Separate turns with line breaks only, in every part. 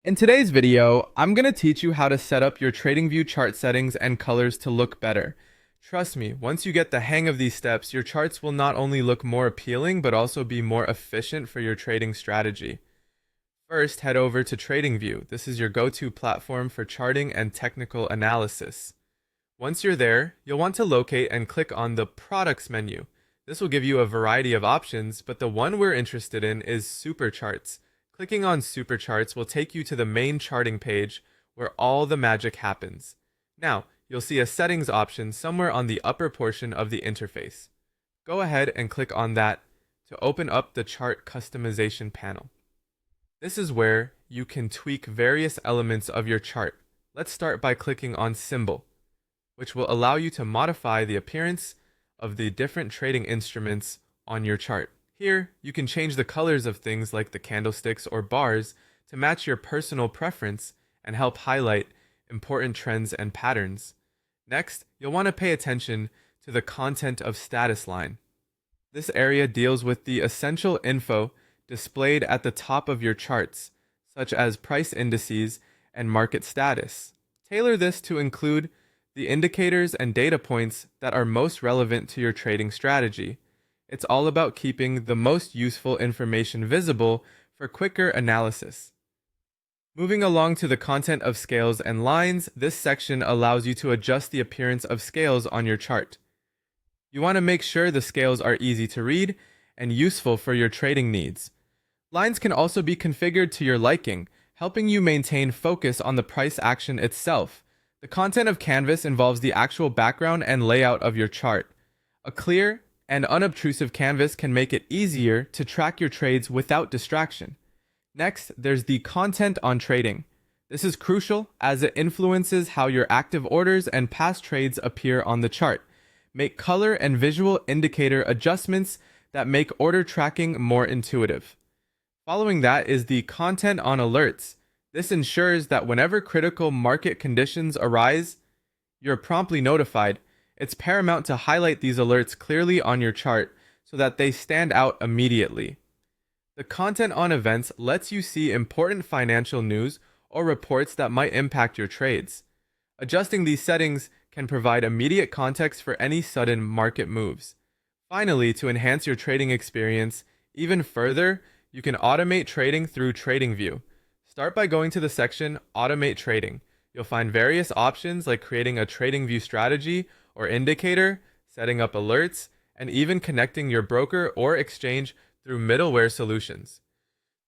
In today's video, I'm going to teach you how to set up your TradingView chart settings and colors to look better. Trust me, once you get the hang of these steps, your charts will not only look more appealing, but also be more efficient for your trading strategy. First, head over to TradingView. This is your go-to platform for charting and technical analysis. Once you're there, you'll want to locate and click on the Products menu. This will give you a variety of options, but the one we're interested in is Super Charts. Clicking on Super Charts will take you to the main charting page where all the magic happens. Now, you'll see a settings option somewhere on the upper portion of the interface. Go ahead and click on that to open up the chart customization panel. This is where you can tweak various elements of your chart. Let's start by clicking on Symbol, which will allow you to modify the appearance of the different trading instruments on your chart. Here, you can change the colors of things like the candlesticks or bars to match your personal preference and help highlight important trends and patterns. Next, you'll want to pay attention to the content of status line. This area deals with the essential info displayed at the top of your charts, such as price indices and market status. Tailor this to include the indicators and data points that are most relevant to your trading strategy. It's all about keeping the most useful information visible for quicker analysis. Moving along to the content of scales and lines, this section allows you to adjust the appearance of scales on your chart. You want to make sure the scales are easy to read and useful for your trading needs. Lines can also be configured to your liking, helping you maintain focus on the price action itself. The content of canvas involves the actual background and layout of your chart. A clear and unobtrusive canvas can make it easier to track your trades without distraction. Next, there's the content on trading. This is crucial as it influences how your active orders and past trades appear on the chart. Make color and visual indicator adjustments that make order tracking more intuitive. Following that is the content on alerts. This ensures that whenever critical market conditions arise, you're promptly notified. It's paramount to highlight these alerts clearly on your chart so that they stand out immediately. The content on events lets you see important financial news or reports that might impact your trades. Adjusting these settings can provide immediate context for any sudden market moves. Finally, to enhance your trading experience even further, you can automate trading through TradingView. Start by going to the section Automate Trading. You'll find various options like creating a TradingView strategy or indicator, setting up alerts, and even connecting your broker or exchange through middleware solutions.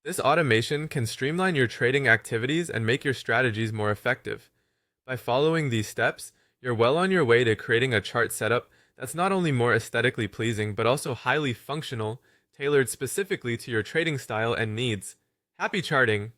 This automation can streamline your trading activities and make your strategies more effective. By following these steps, you're well on your way to creating a chart setup that's not only more aesthetically pleasing, but also highly functional, tailored specifically to your trading style and needs. Happy charting!